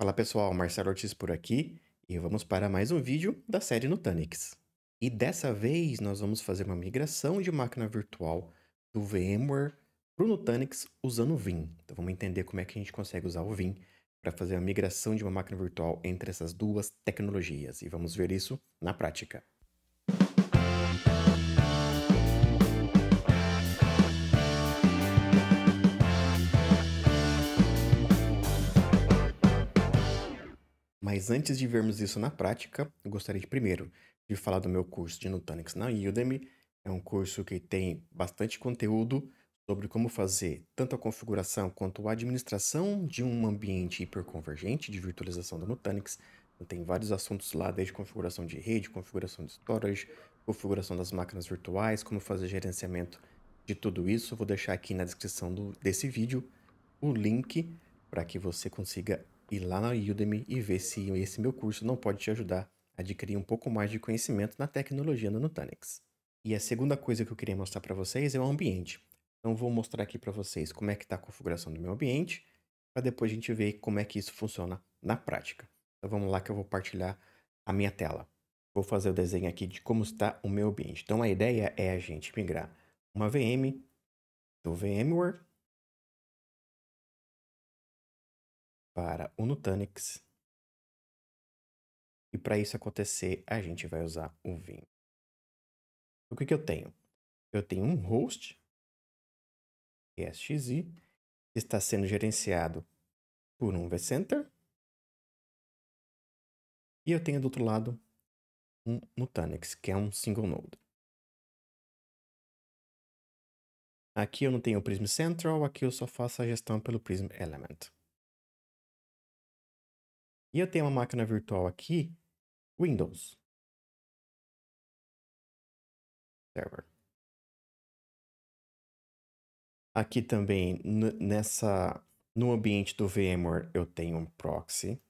Fala pessoal, Marcelo Ortiz por aqui e vamos para mais um vídeo da série Nutanix. E dessa vez nós vamos fazer uma migração de máquina virtual do VMware para o Nutanix usando o Vim. Então vamos entender como é que a gente consegue usar o Vim para fazer a migração de uma máquina virtual entre essas duas tecnologias. E vamos ver isso na prática. Mas antes de vermos isso na prática, eu gostaria de primeiro de falar do meu curso de Nutanix na Udemy. É um curso que tem bastante conteúdo sobre como fazer tanto a configuração quanto a administração de um ambiente hiperconvergente de virtualização da Nutanix. Então, tem vários assuntos lá, desde configuração de rede, configuração de storage, configuração das máquinas virtuais, como fazer gerenciamento de tudo isso. Eu vou deixar aqui na descrição desse vídeo o link para que você consiga ir lá na Udemy e ver se esse meu curso não pode te ajudar a adquirir um pouco mais de conhecimento na tecnologia da Nutanix. E a segunda coisa que eu queria mostrar para vocês é o ambiente. Então vou mostrar aqui para vocês como é que está a configuração do meu ambiente, para depois a gente ver como é que isso funciona na prática. Então vamos lá que eu vou partilhar a minha tela. Vou fazer o desenho aqui de como está o meu ambiente. Então a ideia é a gente migrar uma VM do VMware para o Nutanix. E para isso acontecer, a gente vai usar o Vim. O que eu tenho? Eu tenho um host, ESXi, que está sendo gerenciado por um vCenter. E eu tenho do outro lado um Nutanix, que é um single node. Aqui eu não tenho o Prism Central, aqui eu só faço a gestão pelo Prism Element. E eu tenho uma máquina virtual aqui, Windows Server. Aqui também, no ambiente do VMware, eu tenho um proxy.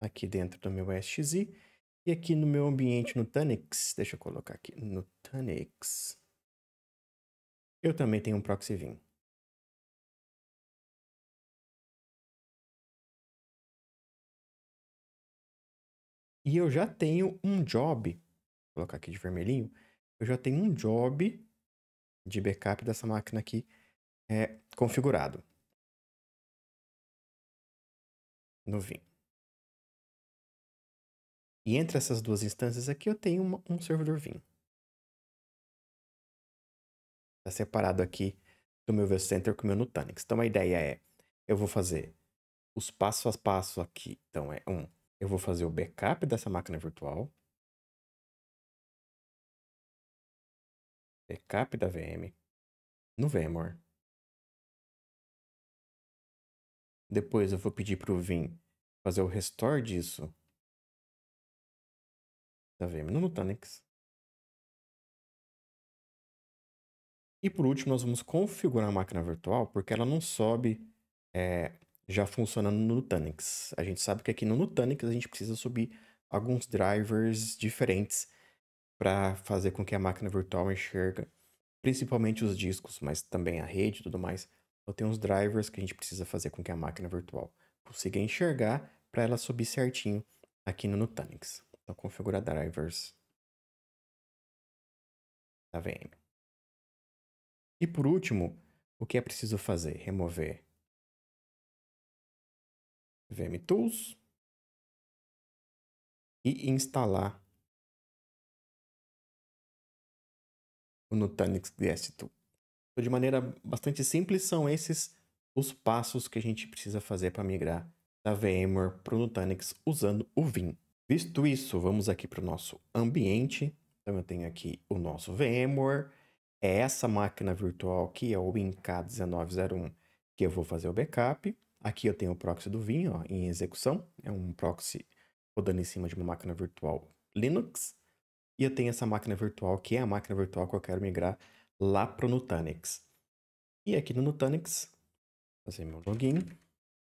Aqui dentro do meu ESXi. E aqui no meu ambiente Nutanix, deixa eu colocar aqui, Nutanix, eu também tenho um proxy Vim. E eu já tenho um job, vou colocar aqui de vermelhinho, eu já tenho um job de backup dessa máquina aqui configurado no Vim. E entre essas duas instâncias aqui eu tenho um servidor Vim. Está separado aqui do meu vCenter com o meu Nutanix. Então a ideia é, eu vou fazer os passo a passo aqui. Então eu vou fazer o backup dessa máquina virtual. Backup da VM no VMware. Depois eu vou pedir para o Vim fazer o restore disso da VM no Nutanix. E por último, nós vamos configurar a máquina virtual, porque ela não sobe já funcionando no Nutanix. A gente sabe que aqui no Nutanix a gente precisa subir alguns drivers diferentes para fazer com que a máquina virtual enxerga, principalmente os discos, mas também a rede e tudo mais. Então tem uns drivers que a gente precisa fazer com que a máquina virtual consiga enxergar para ela subir certinho aqui no Nutanix. Então configurar drivers da VM. E por último, o que é preciso fazer? Remover VM Tools e instalar o Nutanix DS2. Então, de maneira bastante simples, são esses os passos que a gente precisa fazer para migrar da VMware para o Nutanix usando o Vim. Visto isso, vamos aqui para o nosso ambiente. Então eu tenho aqui o nosso VMware. É essa máquina virtual aqui, é o WinK1901, que eu vou fazer o backup. Aqui eu tenho o proxy do Vim em execução. É um proxy rodando em cima de uma máquina virtual Linux. E eu tenho essa máquina virtual, que é a máquina virtual que eu quero migrar lá para o Nutanix. E aqui no Nutanix, fazer meu login.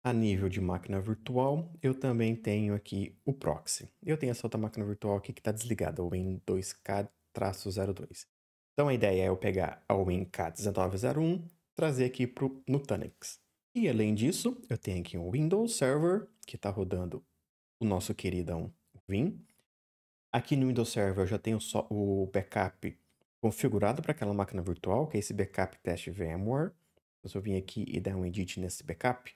A nível de máquina virtual, eu também tenho aqui o proxy. Eu tenho essa outra máquina virtual aqui que está desligada, o Win2K-02. Então a ideia é eu pegar a WinK1901 trazer aqui para o Nutanix. E além disso, eu tenho aqui um Windows Server que está rodando o nosso queridão Vim. Aqui no Windows Server eu já tenho só o backup configurado para aquela máquina virtual, que é esse backup teste VMware. Então, se eu vim aqui e der um edit nesse backup,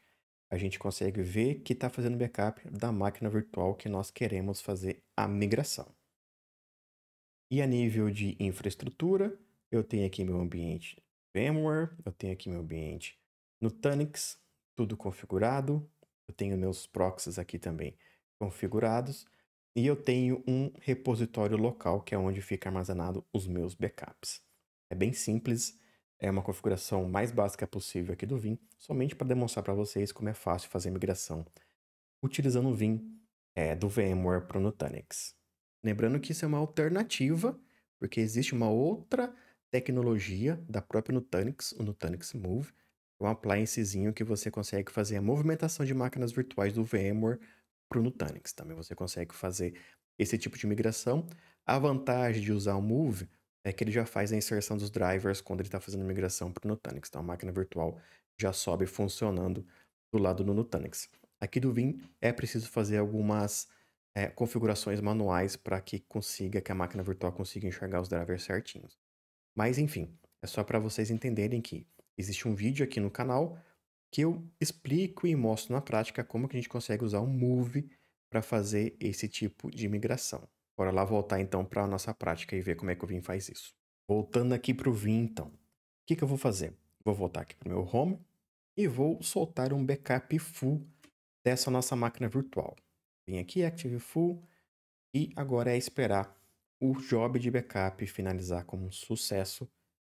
a gente consegue ver que está fazendo backup da máquina virtual que nós queremos fazer a migração. E a nível de infraestrutura, eu tenho aqui meu ambiente VMware, eu tenho aqui meu ambiente Nutanix, tudo configurado. Eu tenho meus proxies aqui também configurados. E eu tenho um repositório local, que é onde fica armazenado os meus backups. É bem simples, é uma configuração mais básica possível aqui do Vim, somente para demonstrar para vocês como é fácil fazer migração utilizando o Vim do VMware para o Nutanix. Lembrando que isso é uma alternativa, porque existe uma outra tecnologia da própria Nutanix, o Nutanix Move, um appliancezinho que você consegue fazer a movimentação de máquinas virtuais do VMware para o Nutanix. Também você consegue fazer esse tipo de migração. A vantagem de usar o Move é que ele já faz a inserção dos drivers quando ele está fazendo a migração para o Nutanix. Então a máquina virtual já sobe funcionando do lado do Nutanix. Aqui do Vim é preciso fazer algumas configurações manuais para que a máquina virtual consiga enxergar os drivers certinhos. Mas enfim, é só para vocês entenderem que existe um vídeo aqui no canal que eu explico e mostro na prática como que a gente consegue usar o Move para fazer esse tipo de migração. Bora lá voltar então para a nossa prática e ver como é que o Vim faz isso. Voltando aqui para o Vim então, o que eu vou fazer? Vou voltar aqui para o meu Home e vou soltar um backup full dessa nossa máquina virtual. Vem aqui, Active Full, e agora é esperar o job de backup finalizar com um sucesso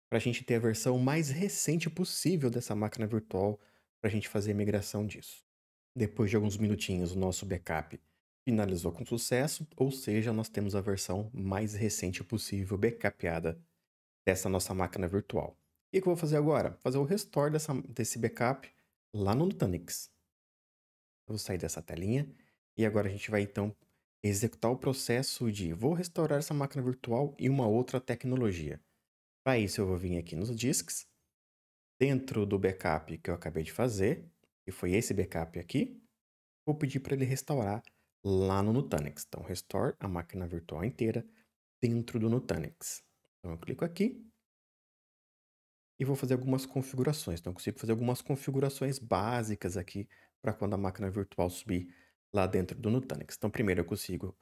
para a gente ter a versão mais recente possível dessa máquina virtual para a gente fazer a migração disso. Depois de alguns minutinhos, o nosso backup finalizou com sucesso, ou seja, nós temos a versão mais recente possível backupada dessa nossa máquina virtual. O que eu vou fazer agora? Fazer o restore desse backup lá no Nutanix. Eu vou sair dessa telinha e agora a gente vai então executar o processo de vou restaurar essa máquina virtual e uma outra tecnologia. Para isso eu vou vir aqui nos disks, dentro do backup que eu acabei de fazer, que foi esse backup aqui, vou pedir para ele restaurar lá no Nutanix. Então, restore a máquina virtual inteira dentro do Nutanix. Então, eu clico aqui e vou fazer algumas configurações. Então, eu consigo fazer algumas configurações básicas aqui para quando a máquina virtual subir lá dentro do Nutanix. Então, primeiro eu consigo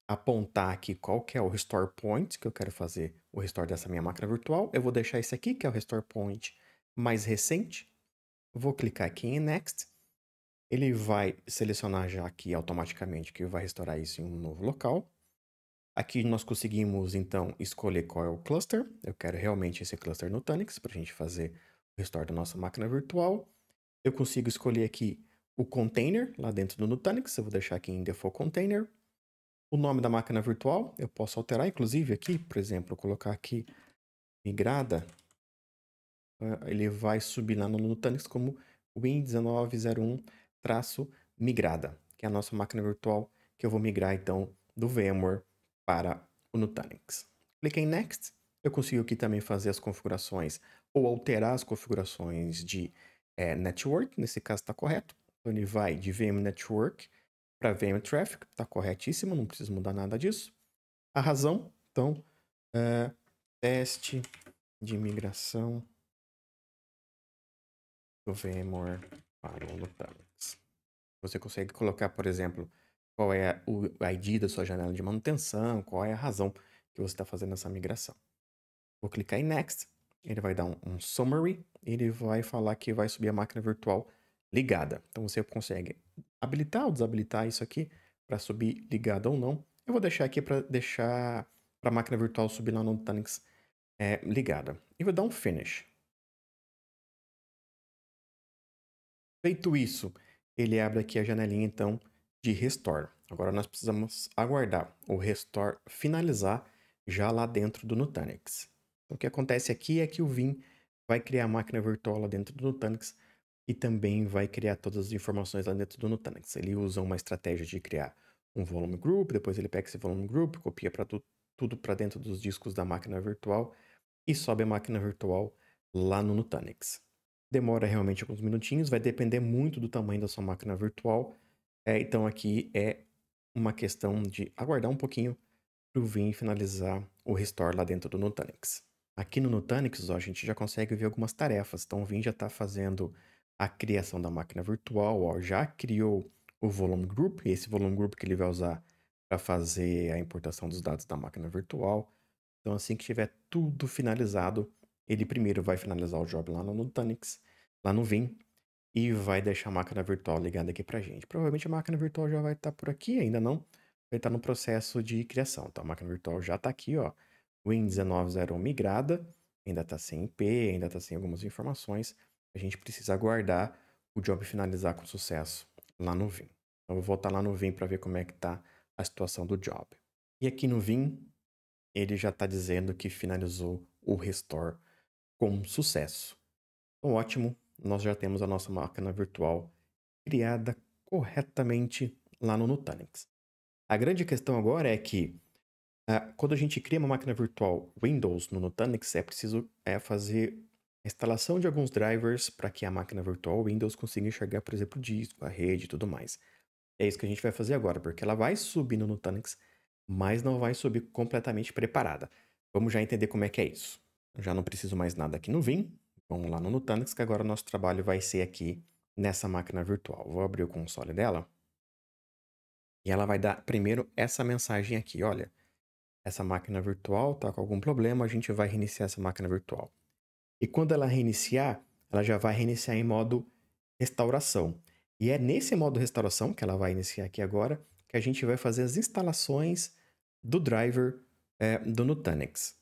apontar aqui qual que é o restore point que eu quero fazer o restore dessa minha máquina virtual. Eu vou deixar esse aqui, que é o restore point mais recente. Vou clicar aqui em Next. Ele vai selecionar já aqui automaticamente que vai restaurar isso em um novo local. Aqui nós conseguimos, então, escolher qual é o cluster. Eu quero realmente esse cluster Nutanix para a gente fazer o restore da nossa máquina virtual. Eu consigo escolher aqui o container lá dentro do Nutanix. Eu vou deixar aqui em Default Container. O nome da máquina virtual, eu posso alterar, inclusive, aqui, por exemplo, colocar aqui migrada. Ele vai subir lá no Nutanix como Win1901-migrada, que é a nossa máquina virtual que eu vou migrar, então, do VMware para o Nutanix. Cliquei em Next. Eu consigo aqui também fazer as configurações ou alterar as configurações de Network, nesse caso está correto. Então, ele vai de VM Network para VM Traffic, está corretíssimo, não preciso mudar nada disso. A razão, então, teste de migração do VMware para o Nutanix. Você consegue colocar, por exemplo, qual é o ID da sua janela de manutenção, qual é a razão que você está fazendo essa migração. Vou clicar em Next, ele vai dar um summary, ele vai falar que vai subir a máquina virtual ligada. Então você consegue habilitar ou desabilitar isso aqui para subir ligada ou não. Eu vou deixar aqui para deixar para a máquina virtual subir lá no Nutanix ligada. E vou dar um Finish. Feito isso, ele abre aqui a janelinha então de Restore. Agora nós precisamos aguardar o Restore finalizar já lá dentro do Nutanix. Então, o que acontece aqui é que o Vim vai criar a máquina virtual lá dentro do Nutanix e também vai criar todas as informações lá dentro do Nutanix. Ele usa uma estratégia de criar um volume group, depois ele pega esse volume group, copia para tudo para dentro dos discos da máquina virtual e sobe a máquina virtual lá no Nutanix. Demora realmente alguns minutinhos, vai depender muito do tamanho da sua máquina virtual. Então aqui é uma questão de aguardar um pouquinho para o Vim finalizar o restore lá dentro do Nutanix. Aqui no Nutanix, ó, a gente já consegue ver algumas tarefas. Então o Vim já está fazendo a criação da máquina virtual, ó, já criou o volume group, esse volume group que ele vai usar para fazer a importação dos dados da máquina virtual. Então assim que tiver tudo finalizado, ele primeiro vai finalizar o job lá no Nutanix, lá no Vim, e vai deixar a máquina virtual ligada aqui pra gente. Provavelmente a máquina virtual já vai estar por aqui, ainda não. Vai estar no processo de criação. Então a máquina virtual já está aqui, ó. Win1901 migrada, ainda está sem IP, ainda está sem algumas informações. A gente precisa aguardar o job finalizar com sucesso lá no Vim. Então eu vou voltar lá no Vim para ver como é que está a situação do job. E aqui no Vim, ele já está dizendo que finalizou o restore com sucesso. Então, ótimo, nós já temos a nossa máquina virtual criada corretamente lá no Nutanix. A grande questão agora é que quando a gente cria uma máquina virtual Windows no Nutanix, é preciso fazer a instalação de alguns drivers para que a máquina virtual Windows consiga enxergar, por exemplo, o disco, a rede e tudo mais. É isso que a gente vai fazer agora, porque ela vai subir no Nutanix, mas não vai subir completamente preparada. Vamos já entender como é que é isso. Eu já não preciso mais nada aqui no Vim. Vamos lá no Nutanix, que agora o nosso trabalho vai ser aqui nessa máquina virtual. Vou abrir o console dela. E ela vai dar primeiro essa mensagem aqui, olha. Essa máquina virtual está com algum problema, a gente vai reiniciar essa máquina virtual. E quando ela reiniciar, ela já vai reiniciar em modo restauração. E é nesse modo restauração, que ela vai iniciar aqui agora, que a gente vai fazer as instalações do driver do Nutanix.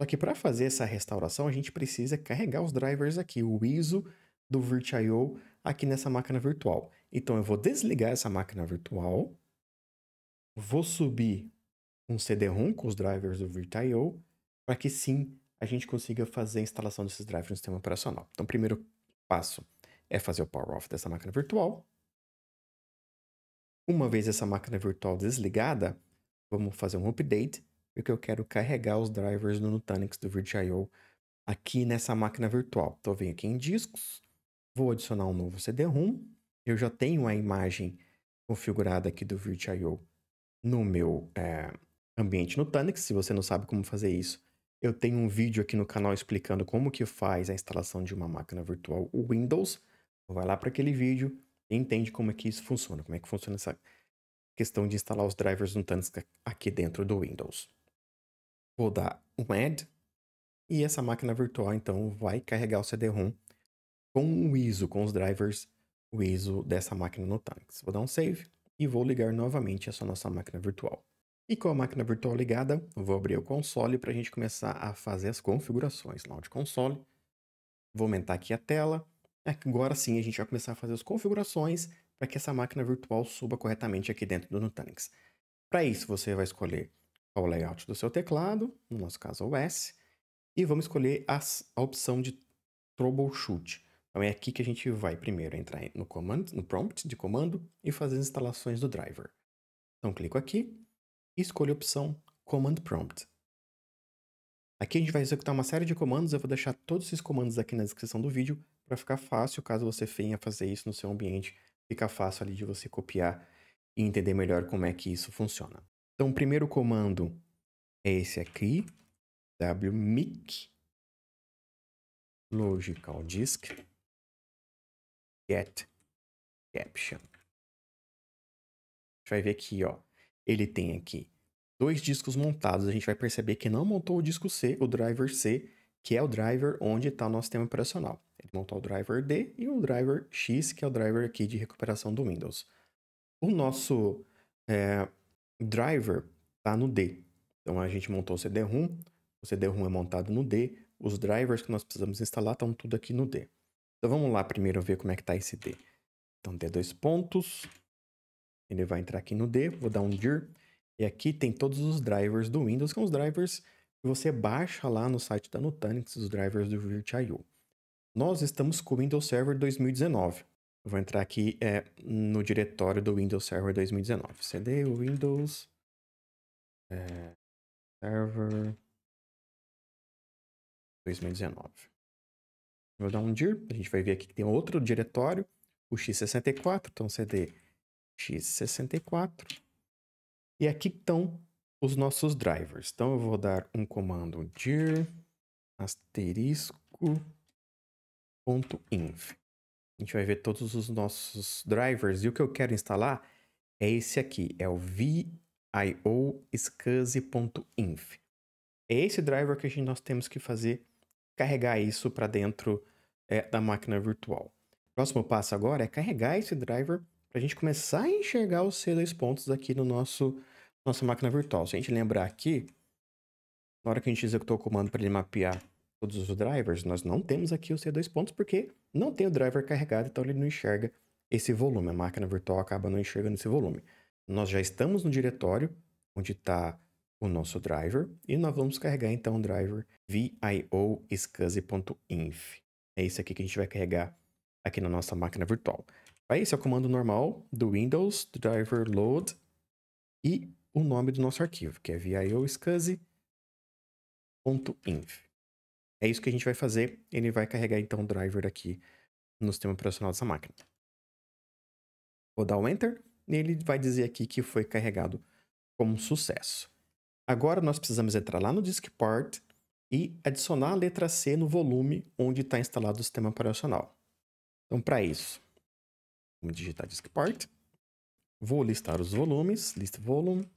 Só que para fazer essa restauração, a gente precisa carregar os drivers aqui, o ISO do VirtIO aqui nessa máquina virtual. Então eu vou desligar essa máquina virtual, vou subir um CD-ROM com os drivers do VirtIO, para que sim a gente consiga fazer a instalação desses drivers no sistema operacional. Então o primeiro passo é fazer o power off dessa máquina virtual. Uma vez essa máquina virtual desligada, vamos fazer um update, porque eu quero carregar os drivers do Nutanix do VirtIO aqui nessa máquina virtual. Então, eu venho aqui em discos, vou adicionar um novo CD-ROM. Eu já tenho a imagem configurada aqui do VirtIO no meu ambiente Nutanix. Se você não sabe como fazer isso, eu tenho um vídeo aqui no canal explicando como que faz a instalação de uma máquina virtual Windows. Vai lá para aquele vídeo e entende como é que isso funciona, como é que funciona essa questão de instalar os drivers Nutanix aqui dentro do Windows. Vou dar um add. E essa máquina virtual, então, vai carregar o CD-ROM com o ISO, com os drivers, o ISO dessa máquina Nutanix. Vou dar um save e vou ligar novamente essa nossa máquina virtual. E com a máquina virtual ligada, eu vou abrir o console para a gente começar a fazer as configurações. Launch console. Vou aumentar aqui a tela. Agora sim a gente vai começar a fazer as configurações para que essa máquina virtual suba corretamente aqui dentro do Nutanix. Para isso, você vai escolher o layout do seu teclado, no nosso caso o S, e vamos escolher a opção de Troubleshoot. Então é aqui que a gente vai primeiro entrar no prompt de comando e fazer as instalações do driver. Então clico aqui e escolho a opção Command Prompt. Aqui a gente vai executar uma série de comandos, eu vou deixar todos esses comandos aqui na descrição do vídeo para ficar fácil, caso você venha fazer isso no seu ambiente, fica fácil ali de você copiar e entender melhor como é que isso funciona. Então o primeiro comando é esse aqui, wmic logical disk get caption. A gente vai ver aqui, ó, ele tem aqui 2 discos montados. A gente vai perceber que não montou o disco C, o driver C, que é o driver onde está o nosso sistema operacional. Ele montou o driver D e o driver X, que é o driver aqui de recuperação do Windows. O nosso driver está no D. Então a gente montou o CD-ROM é montado no D, os drivers que nós precisamos instalar estão tudo aqui no D. Então vamos lá primeiro ver como é que está esse D. Então D dois pontos, ele vai entrar aqui no D, vou dar um dir, e aqui tem todos os drivers do Windows, que são os drivers que você baixa lá no site da Nutanix, os drivers do VirtIO. Nós estamos com o Windows Server 2019. Eu vou entrar aqui no diretório do Windows Server 2019. CD Windows Server 2019. Vou dar um dir, a gente vai ver aqui que tem outro diretório, o x64, então cd x64. E aqui estão os nossos drivers. Então eu vou dar um comando dir *.inf. A gente vai ver todos os nossos drivers. E o que eu quero instalar é esse aqui, é o vioscsi.inf. É esse driver que nós temos que fazer, carregar isso para dentro da máquina virtual. O próximo passo agora é carregar esse driver para a gente começar a enxergar os C2 pontos aqui no nossa máquina virtual. Se a gente lembrar aqui, na hora que a gente executou o comando para ele mapear todos os drivers, nós não temos aqui os C2 pontos porque não tem o driver carregado, então ele não enxerga esse volume. A máquina virtual acaba não enxergando esse volume. Nós já estamos no diretório onde está o nosso driver e nós vamos carregar então o driver vioscsi.inf. É esse aqui que a gente vai carregar aqui na nossa máquina virtual. Esse é o comando normal do Windows, do driver load e o nome do nosso arquivo, que é vioscsi.inf. É isso que a gente vai fazer. Ele vai carregar então o driver aqui no sistema operacional dessa máquina. Vou dar um Enter e ele vai dizer aqui que foi carregado como sucesso. Agora nós precisamos entrar lá no DiskPart e adicionar a letra C no volume onde está instalado o sistema operacional. Então, para isso, vamos digitar DiskPart. Vou listar os volumes, list volume.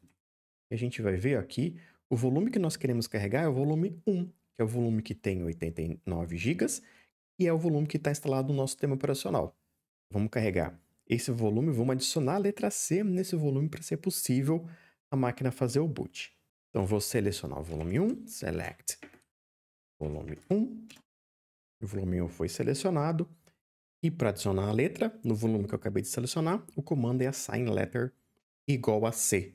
E a gente vai ver aqui, o volume que nós queremos carregar é o volume 1, que é o volume que tem 89 GB e é o volume que está instalado no nosso sistema operacional. Vamos carregar esse volume, vamos adicionar a letra C nesse volume para ser possível a máquina fazer o boot. Então, vou selecionar o volume 1, select volume 1. O volume 1 foi selecionado. E para adicionar a letra, no volume que eu acabei de selecionar, o comando é assign letter igual a C.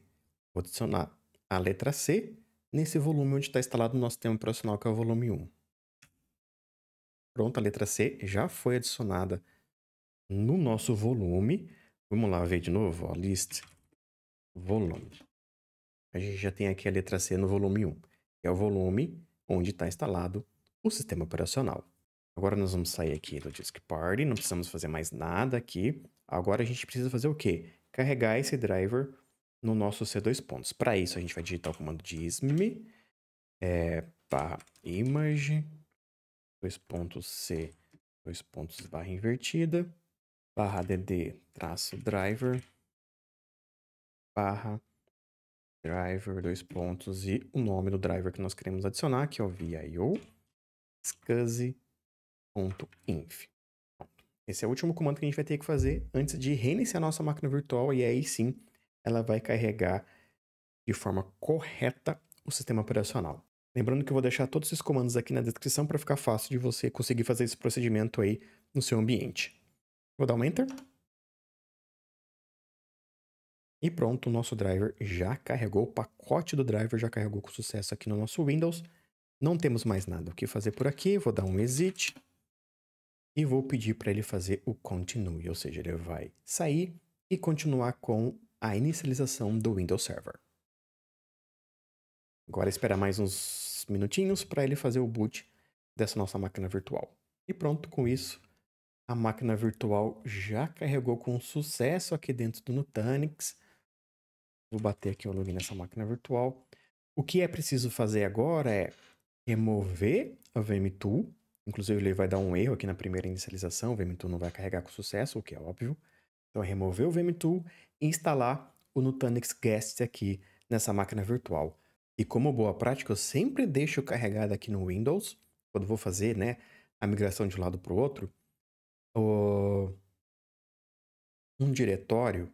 Vou adicionar a letra C nesse volume onde está instalado o nosso sistema operacional, que é o volume 1. Pronto, a letra C já foi adicionada no nosso volume. Vamos lá ver de novo, ó, list volume. A gente já tem aqui a letra C no volume 1, que é o volume onde está instalado o sistema operacional. Agora nós vamos sair aqui do DiskPart, não precisamos fazer mais nada aqui. Agora a gente precisa fazer o quê? Carregar esse driver no nosso C2 pontos. Para isso a gente vai digitar o comando dism barra image, C, barra invertida, barra dd traço driver, barra driver, e o nome do driver que nós queremos adicionar, que é o vioscsi.inf. Esse é o último comando que a gente vai ter que fazer antes de reiniciar a nossa máquina virtual e aí sim ela vai carregar de forma correta o sistema operacional. Lembrando que eu vou deixar todos esses comandos aqui na descrição para ficar fácil de você conseguir fazer esse procedimento aí no seu ambiente. Vou dar um Enter. E pronto, o nosso driver já carregou, o pacote do driver já carregou com sucesso aqui no nosso Windows. Não temos mais nada o que fazer por aqui, vou dar um exit e vou pedir para ele fazer o continue, ou seja, ele vai sair e continuar com a inicialização do Windows Server. Agora esperar mais uns minutinhos para ele fazer o boot dessa nossa máquina virtual. E pronto, com isso, a máquina virtual já carregou com sucesso aqui dentro do Nutanix. Vou bater aqui o login nessa máquina virtual. O que é preciso fazer agora é remover a VM-Tool. Inclusive, ele vai dar um erro aqui na primeira inicialização. O VM-Tool não vai carregar com sucesso, o que é óbvio. Então, é remover o VM-Tool e instalar o Nutanix Guest aqui nessa máquina virtual. E como boa prática, eu sempre deixo carregado aqui no Windows, quando vou fazer, né, a migração de um lado para o outro, um diretório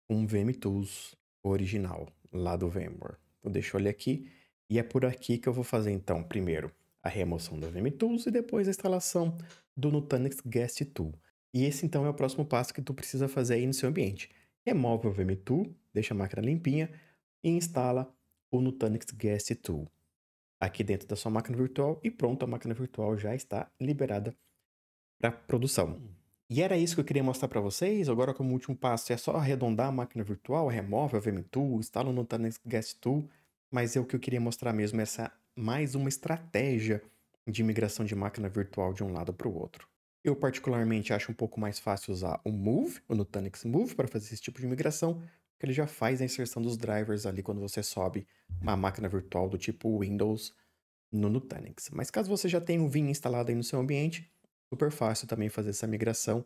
com VM-Tools original, lá do VMware. Eu deixo ele aqui e é por aqui que eu vou fazer, então, primeiro a remoção da VM-Tools e depois a instalação do Nutanix Guest Tool. E esse, então, é o próximo passo que tu precisa fazer aí no seu ambiente. Remove o VM-Tool, deixa a máquina limpinha e instala o Nutanix Guest Tool aqui dentro da sua máquina virtual e pronto, a máquina virtual já está liberada para produção. E era isso que eu queria mostrar para vocês. Agora, como último passo, é só arredondar a máquina virtual, remove a VM-Tool, instala o Nutanix Guest Tool, mas o que eu queria mostrar mesmo é mais uma estratégia de migração de máquina virtual de um lado para o outro. Eu particularmente acho um pouco mais fácil usar o Move, o Nutanix Move, para fazer esse tipo de migração, porque ele já faz a inserção dos drivers ali quando você sobe uma máquina virtual do tipo Windows no Nutanix. Mas caso você já tenha um Vim instalado aí no seu ambiente, super fácil também fazer essa migração,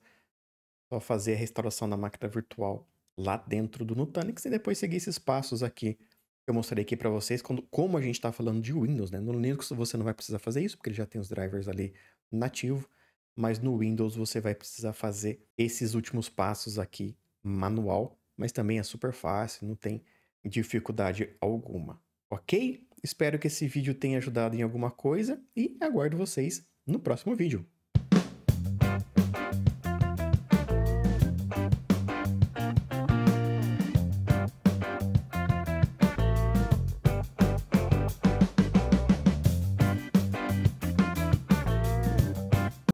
só fazer a restauração da máquina virtual lá dentro do Nutanix e depois seguir esses passos aqui que eu mostrei aqui para vocês, como a gente está falando de Windows, né? No Linux você não vai precisar fazer isso, porque ele já tem os drivers ali nativo, mas no Windows você vai precisar fazer esses últimos passos aqui manual, mas também é super fácil, não tem dificuldade alguma, ok? Espero que esse vídeo tenha ajudado em alguma coisa e aguardo vocês no próximo vídeo.